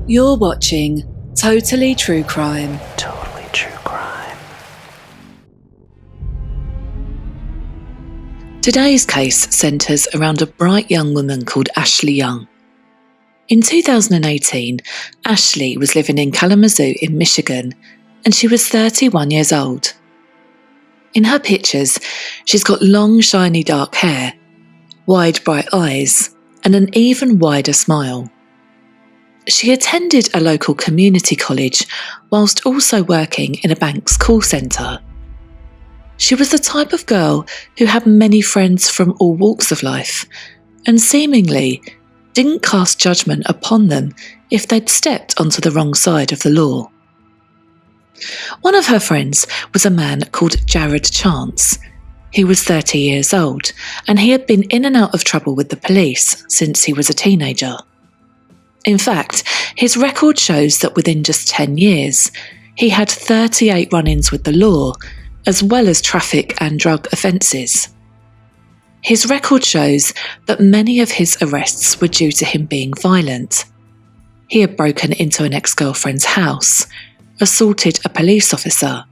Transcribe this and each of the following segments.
You're watching Totally True Crime. Totally True Crime. Today's case centres around a bright young woman called Ashley Young. In 2018, Ashley was living in Kalamazoo in Michigan, and she was 31 years old. In her pictures, she's got long, shiny dark hair, wide, bright eyes, and an even wider smile. She attended a local community college whilst also working in a bank's call centre. She was the type of girl who had many friends from all walks of life and seemingly didn't cast judgment upon them if they'd stepped onto the wrong side of the law. One of her friends was a man called Jared Chance. He was 30 years old and he had been in and out of trouble with the police since he was a teenager. In fact, his record shows that within just 10 years, he had 38 run-ins with the law, as well as traffic and drug offences. His record shows that many of his arrests were due to him being violent. He had broken into an ex-girlfriend's house, assaulted a police officer,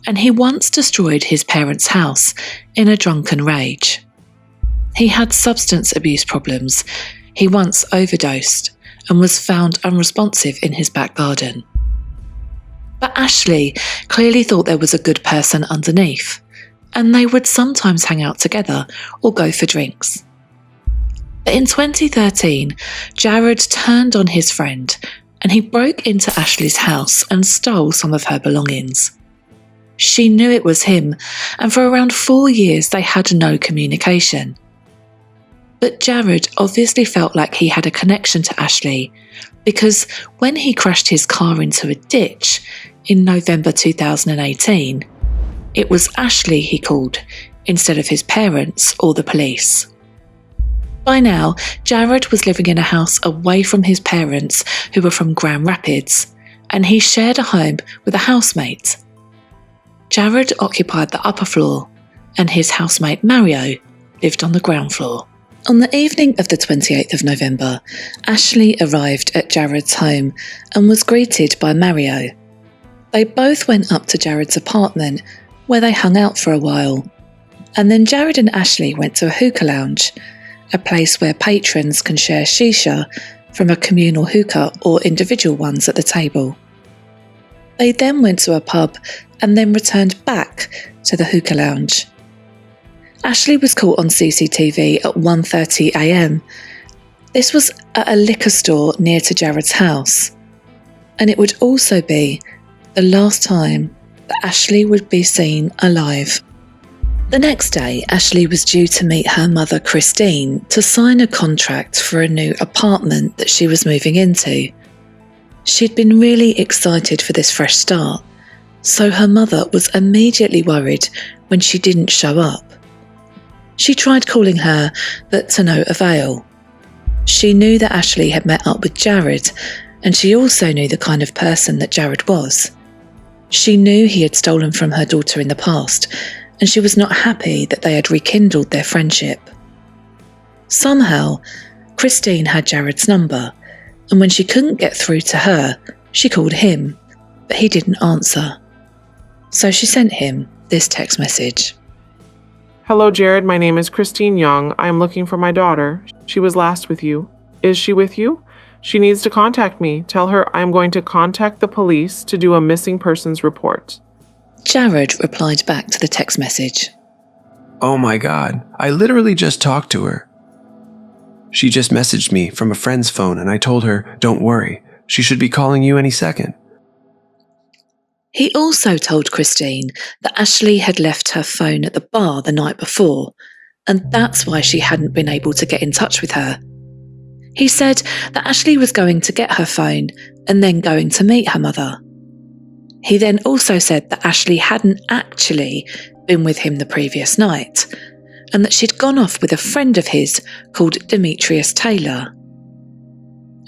and he once destroyed his parents' house in a drunken rage. He had substance abuse problems. He once overdosed and was found unresponsive in his back garden. But Ashley clearly thought there was a good person underneath, and they would sometimes hang out together or go for drinks. But in 2013, Jared turned on his friend and he broke into Ashley's house and stole some of her belongings. She knew it was him, and for around 4 years they had no communication. But Jared obviously felt like he had a connection to Ashley because when he crashed his car into a ditch in November 2018, it was Ashley he called instead of his parents or the police. By now, Jared was living in a house away from his parents who were from Grand Rapids, and he shared a home with a housemate. Jared occupied the upper floor, and his housemate Mario lived on the ground floor. On the evening of the 28th of November, Ashley arrived at Jared's home and was greeted by Mario. They both went up to Jared's apartment, where they hung out for a while, and then Jared and Ashley went to a hookah lounge, a place where patrons can share shisha from a communal hookah or individual ones at the table. They then went to a pub and then returned back to the hookah lounge. Ashley was caught on CCTV at 1:30 a.m. This was at a liquor store near to Jared's house, and it would also be the last time that Ashley would be seen alive. The next day, Ashley was due to meet her mother Christine to sign a contract for a new apartment that she was moving into. She'd been really excited for this fresh start, so her mother was immediately worried when she didn't show up. She tried calling her, but to no avail. She knew that Ashley had met up with Jared, and she also knew the kind of person that Jared was. She knew he had stolen from her daughter in the past, and she was not happy that they had rekindled their friendship. Somehow, Christine had Jared's number, and when she couldn't get through to her, she called him, but he didn't answer. So she sent him this text message. Hello, Jared. My name is Christine Young. I am looking for my daughter. She was last with you. Is she with you? She needs to contact me. Tell her I am going to contact the police to do a missing persons report. Jared replied back to the text message. Oh my God, I literally just talked to her. She just messaged me from a friend's phone and I told her, don't worry, she should be calling you any second. He also told Christine that Ashley had left her phone at the bar the night before, and that's why she hadn't been able to get in touch with her. He said that Ashley was going to get her phone and then going to meet her mother. He then also said that Ashley hadn't actually been with him the previous night, and that she'd gone off with a friend of his called Demetrius Taylor.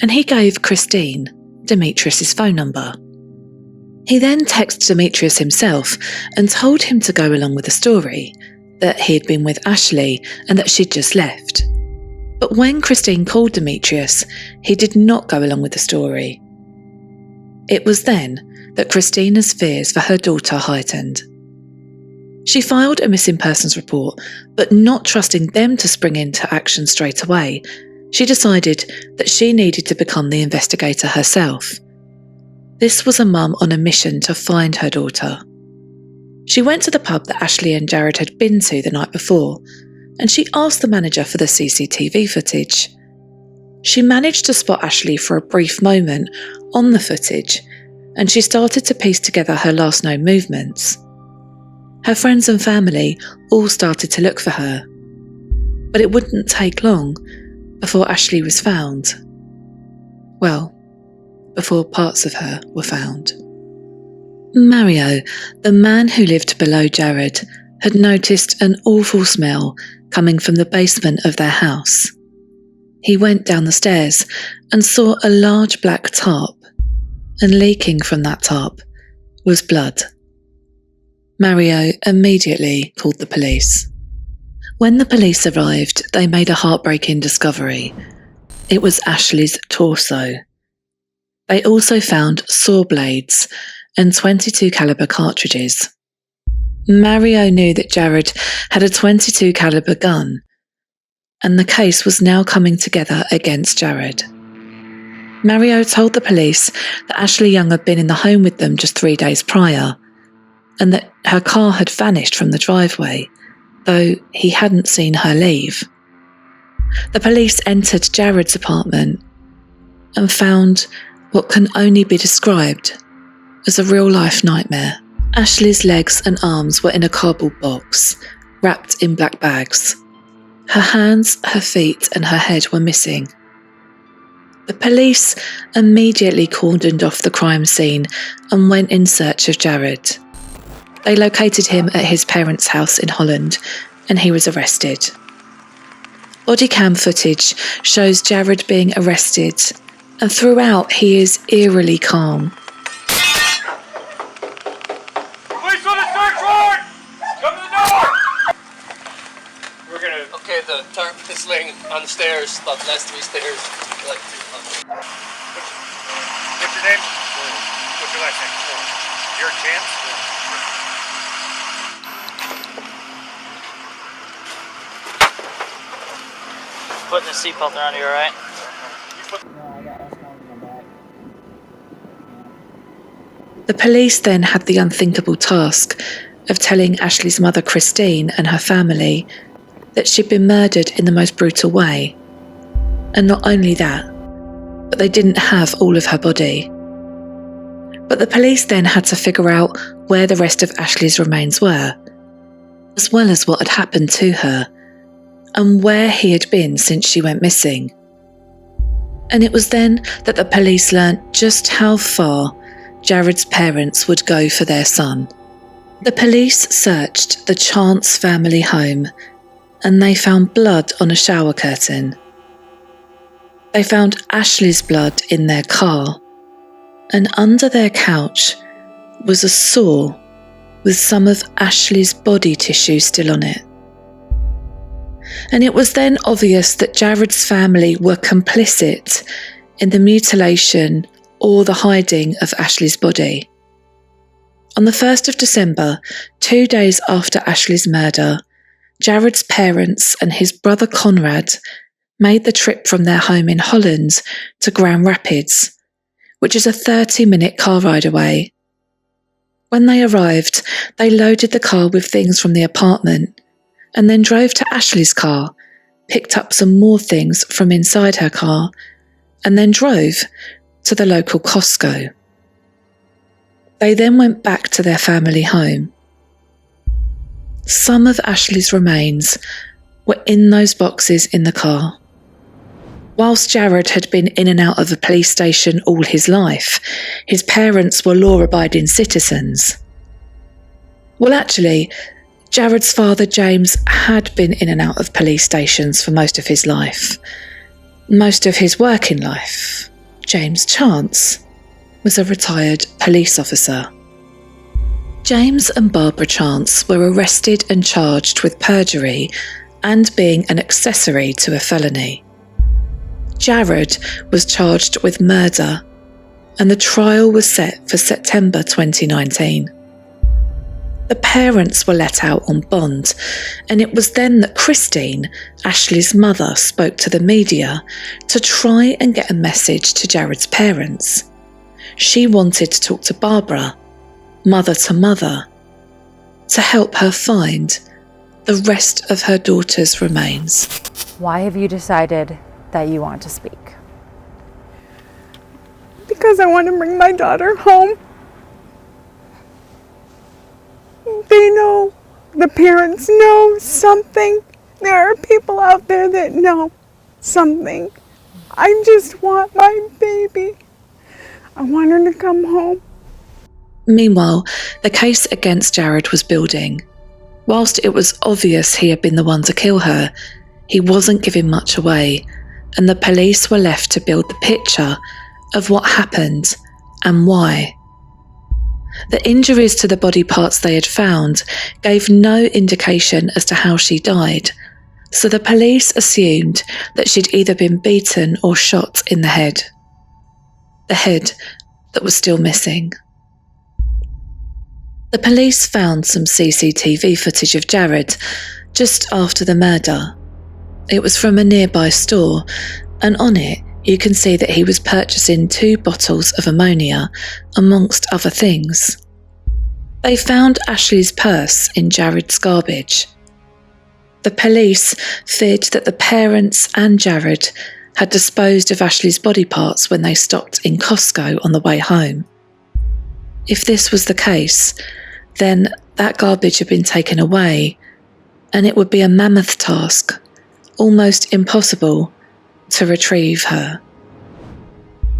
And he gave Christine Demetrius's phone number. He then texted Demetrius himself and told him to go along with the story, that he had been with Ashley and that she'd just left. But when Christine called Demetrius, he did not go along with the story. It was then that Christina's fears for her daughter heightened. She filed a missing persons report, but not trusting them to spring into action straight away, she decided that she needed to become the investigator herself. This was a mum on a mission to find her daughter. She went to the pub that Ashley and Jared had been to the night before, and she asked the manager for the CCTV footage. She managed to spot Ashley for a brief moment on the footage, and she started to piece together her last known movements. Her friends and family all started to look for her, but it wouldn't take long before Ashley was found. Well, before parts of her were found. Mario, the man who lived below Jared, had noticed an awful smell coming from the basement of their house. He went down the stairs and saw a large black tarp, and leaking from that tarp was blood. Mario immediately called the police. When the police arrived, they made a heartbreaking discovery. It was Ashley's torso. They also found saw blades and .22 caliber cartridges. Mario knew that Jared had a .22 caliber gun, and the case was now coming together against Jared. Mario told the police that Ashley Young had been in the home with them just 3 days prior, and that her car had vanished from the driveway, though he hadn't seen her leave. The police entered Jared's apartment and found what can only be described as a real-life nightmare. Ashley's legs and arms were in a cardboard box, wrapped in black bags. Her hands, her feet, and her head were missing. The police immediately cordoned off the crime scene and went in search of Jared. They located him at his parents' house in Holland, and he was arrested. Body cam footage shows Jared being arrested, and throughout he is eerily calm. Police on the search warrant! Come to the door! We're gonna... Okay, the tarp is laying on the stairs, about the last 3 stairs. Like, what's your name? What's your last name? Your chance? Putting the seatbelt around you, alright? The police then had the unthinkable task of telling Ashley's mother Christine and her family that she'd been murdered in the most brutal way. And not only that, but they didn't have all of her body. But the police then had to figure out where the rest of Ashley's remains were, as well as what had happened to her, and where he had been since she went missing. And it was then that the police learnt just how far Jared's parents would go for their son. The police searched the Chance family home, and they found blood on a shower curtain. They found Ashley's blood in their car, and under their couch was a saw with some of Ashley's body tissue still on it. And it was then obvious that Jared's family were complicit in the mutilation or the hiding of Ashley's body. On the 1st of December, 2 days after Ashley's murder, Jared's parents and his brother Conrad made the trip from their home in Holland to Grand Rapids, which is a 30-minute car ride away. When they arrived, they loaded the car with things from the apartment and then drove to Ashley's car, picked up some more things from inside her car, and then drove to the local Costco. They then went back to their family home. Some of Ashley's remains were in those boxes in the car. Whilst Jared had been in and out of a police station all his life, his parents were law-abiding citizens. Well, actually, Jared's father, James, had been in and out of police stations for most of his life. Most of his working life. James Chance was a retired police officer. James and Barbara Chance were arrested and charged with perjury and being an accessory to a felony. Jared was charged with murder, and the trial was set for September 2019. The parents were let out on bond, and it was then that Christine, Ashley's mother, spoke to the media to try and get a message to Jared's parents. She wanted to talk to Barbara, mother to mother, to help her find the rest of her daughter's remains. Why have you decided that you want to speak? Because I want to bring my daughter home. They know, the parents know something. There are people out there that know something. I just want my baby. I want her to come home. Meanwhile, the case against Jared was building. Whilst it was obvious he had been the one to kill her, he wasn't giving much away, and the police were left to build the picture of what happened and why. The injuries to the body parts they had found gave no indication as to how she died, so the police assumed that she'd either been beaten or shot in the head. The head that was still missing. The police found some CCTV footage of Jared just after the murder. It was from a nearby store, and on it you can see that he was purchasing 2 bottles of ammonia, amongst other things. They found Ashley's purse in Jared's garbage. The police feared that the parents and Jared had disposed of Ashley's body parts when they stopped in Costco on the way home. If this was the case, then that garbage had been taken away, and it would be a mammoth task, almost impossible, to retrieve her.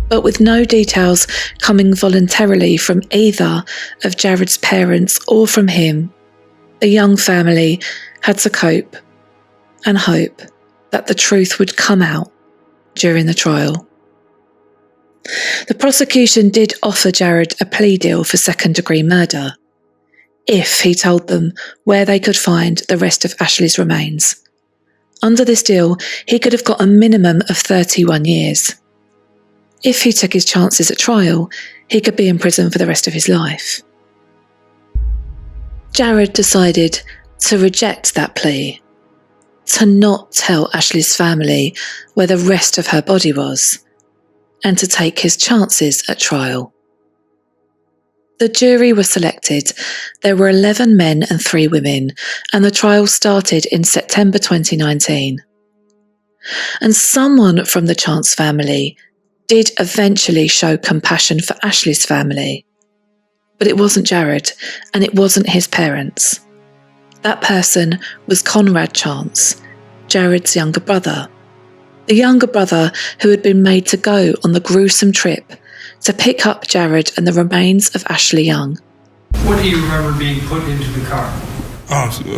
But with no details coming voluntarily from either of Jared's parents or from him, the Young family had to cope and hope that the truth would come out during the trial. The prosecution did offer Jared a plea deal for second-degree murder, if he told them where they could find the rest of Ashley's remains. Under this deal, he could have got a minimum of 31 years. If he took his chances at trial, he could be in prison for the rest of his life. Jared decided to reject that plea, to not tell Ashley's family where the rest of her body was, and to take his chances at trial. The jury was selected. There were 11 men and 3 women, and the trial started in September 2019. And someone from the Chance family did eventually show compassion for Ashley's family. But it wasn't Jared, and it wasn't his parents. That person was Conrad Chance, Jared's younger brother. The younger brother who had been made to go on the gruesome trip to pick up Jared and the remains of Ashley Young. What do you remember being put into the car?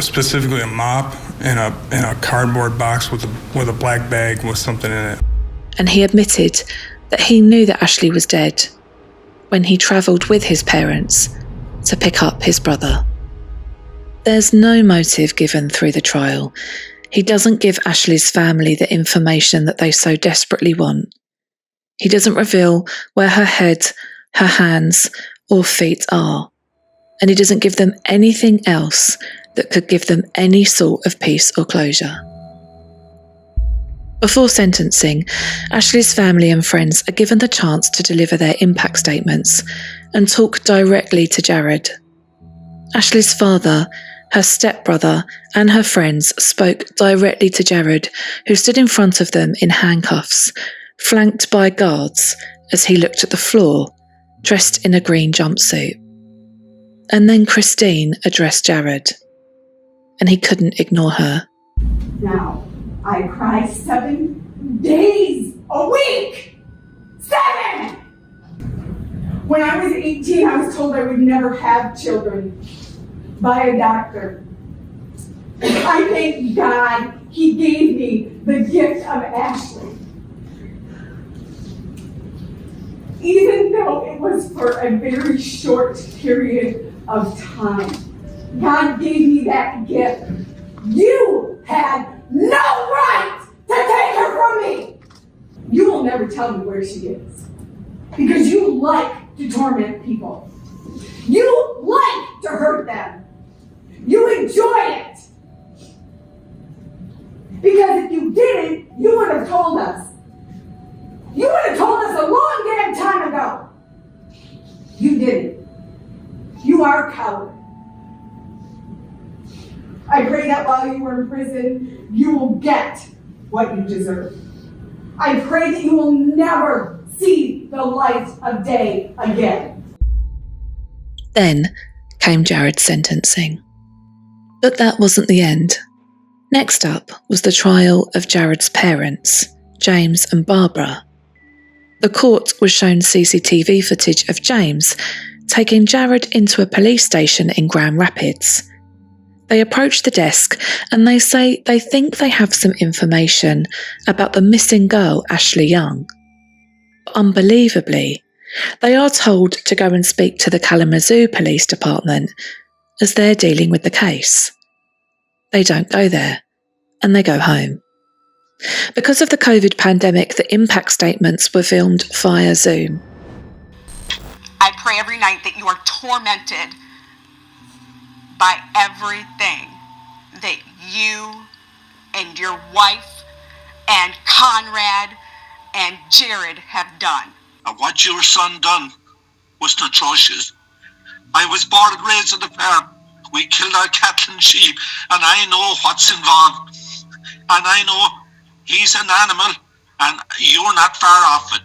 Specifically a mop and a cardboard box with a black bag with something in it. And he admitted that he knew that Ashley was dead when he travelled with his parents to pick up his brother. There's no motive given through the trial. He doesn't give Ashley's family the information that they so desperately want. He doesn't reveal where her head, her hands, or feet are, and he doesn't give them anything else that could give them any sort of peace or closure. Before sentencing, Ashley's family and friends are given the chance to deliver their impact statements and talk directly to Jared. Ashley's father, her stepbrother, and her friends spoke directly to Jared, who stood in front of them in handcuffs, flanked by guards as he looked at the floor, dressed in a green jumpsuit. And then Christine addressed Jared, and he couldn't ignore her. Now, I cry 7 days a week! 7! When I was 18, I was told I would never have children by a doctor. And I thank God he gave me the gift of Ashley. Even though it was for a very short period of time, God gave me that gift. You had no right to take her from me. You will never tell me where she is. Because you like to torment people. You like to hurt them. You enjoy it. Because if you didn't, you would have told us. You would have told us a long damn time ago. You didn't. You are a coward. I pray that while you were in prison, you will get what you deserve. I pray that you will never see the light of day again. Then came Jared's sentencing. But that wasn't the end. Next up was the trial of Jared's parents, James and Barbara. The court was shown CCTV footage of James taking Jared into a police station in Grand Rapids. They approach the desk and they say they think they have some information about the missing girl, Ashley Young. Unbelievably, they are told to go and speak to the Kalamazoo Police Department as they're dealing with the case. They don't go there, and they go home. Because of the COVID pandemic, the impact statements were filmed via Zoom. I pray every night that you are tormented by everything that you and your wife and Conrad and Jared have done. And what your son done was atrocious. I was born and raised on the farm. We killed our cattle and sheep, and I know what's involved. And I know he's an animal, and you're not far off it.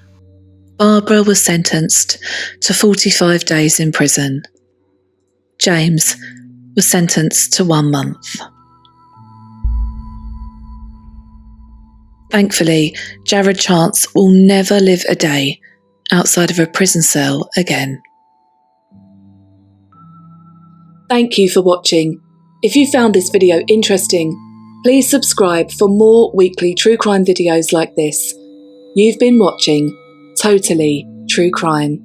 Barbara was sentenced to 45 days in prison. James was sentenced to 1 month. Thankfully, Jared Chance will never live a day outside of a prison cell again. Thank you for watching. If you found this video interesting, please subscribe for more weekly true crime videos like this. You've been watching Totally True Crime.